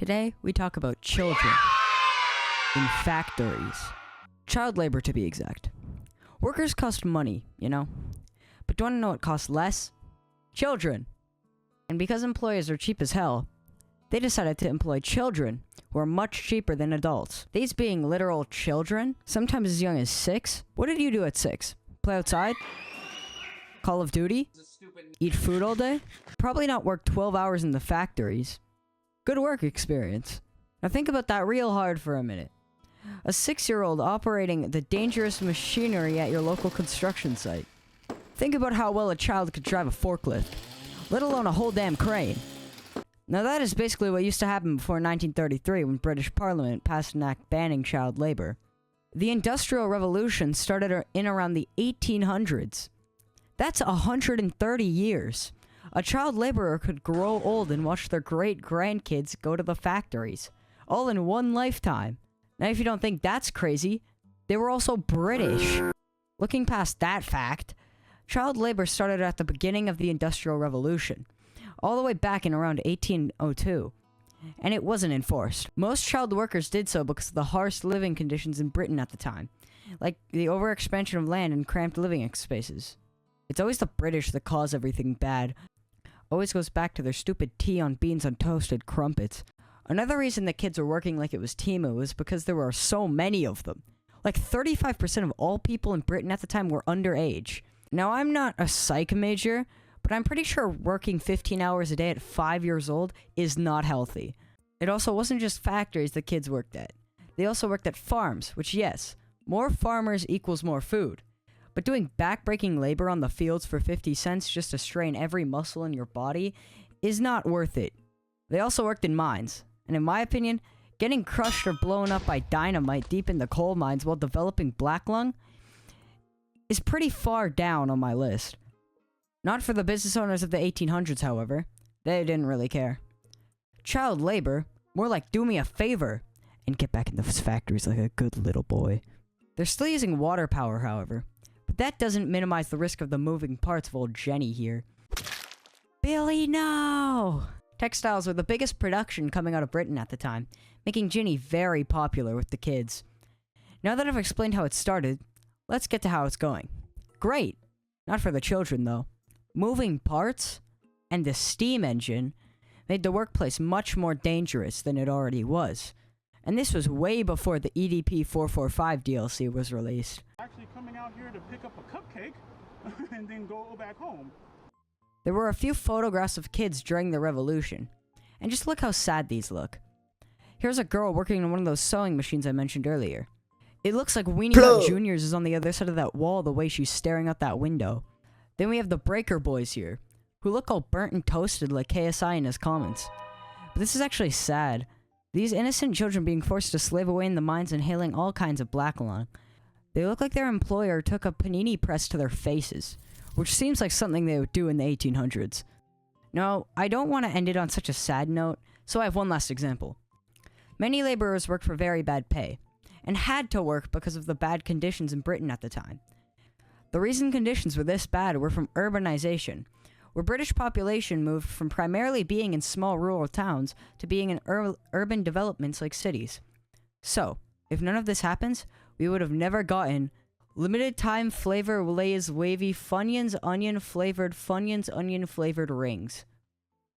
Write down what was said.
Today, we talk about children in factories. Child labor, to be exact. Workers cost money, you know? But do you want to know what costs less? Children. And because employers are cheap as hell, they decided to employ children who are much cheaper than adults. These being literal children, sometimes as young as 6. What did you do at 6? Play outside? Call of Duty? Eat food all day? Probably not work 12 hours in the factories. Good work experience. Now think about that real hard for a minute. A 6-year-old operating the dangerous machinery at your local construction site. Think about how well a child could drive a forklift, let alone a whole damn crane. Now that is basically what used to happen before 1933 when British Parliament passed an act banning child labor. The Industrial Revolution started in around the 1800s. That's 130 years. A child laborer could grow old and watch their great-grandkids go to the factories, all in one lifetime. Now if you don't think that's crazy, they were also British. Looking past that fact, child labor started at the beginning of the Industrial Revolution, all the way back in around 1802, and it wasn't enforced. Most child workers did so because of the harsh living conditions in Britain at the time, like the overexpansion of land and cramped living spaces. It's always the British that cause everything bad. Always goes back to their stupid tea on beans on toasted crumpets. Another reason that kids were working like it was Timu was because there were so many of them. Like 35% of all people in Britain at the time were underage. Now I'm not a psych major, but I'm pretty sure working 15 hours a day at 5 years old is not healthy. It also wasn't just factories the kids worked at. They also worked at farms, which yes, more farmers equals more food. But doing back-breaking labor on the fields for 50 cents just to strain every muscle in your body is not worth it. They also worked in mines, and in my opinion, getting crushed or blown up by dynamite deep in the coal mines while developing black lung is pretty far down on my list. Not for the business owners of the 1800s, however. They didn't really care. Child labor, more like do me a favor and get back in those factories like a good little boy. They're still using water power, however. But that doesn't minimize the risk of the moving parts of old Jenny here. Billy, no! Textiles were the biggest production coming out of Britain at the time, making Ginny very popular with the kids. Now that I've explained how it started, let's get to how it's going. Great! Not for the children, though. Moving parts and the steam engine made the workplace much more dangerous than it already was. And this was way before the EDP 445 DLC was released. Actually coming out here to pick up a cupcake and then go back home. There were a few photographs of kids during the revolution. And just look how sad these look. Here's a girl working on one of those sewing machines I mentioned earlier. It looks like Weenie Hut Juniors is on the other side of that wall the way she's staring out that window. Then we have the Breaker Boys here, who look all burnt and toasted like KSI in his comments. But this is actually sad. These innocent children being forced to slave away in the mines inhaling all kinds of black lung. They look like their employer took a panini press to their faces, which seems like something they would do in the 1800s. No, I don't want to end it on such a sad note, so I have one last example. Many laborers worked for very bad pay, and had to work because of the bad conditions in Britain at the time. The reason conditions were this bad were from urbanization, where British population moved from primarily being in small rural towns to being in urban developments like cities. So, if none of this happens, we would have never gotten limited time flavor Lay's wavy Funyuns onion flavored rings.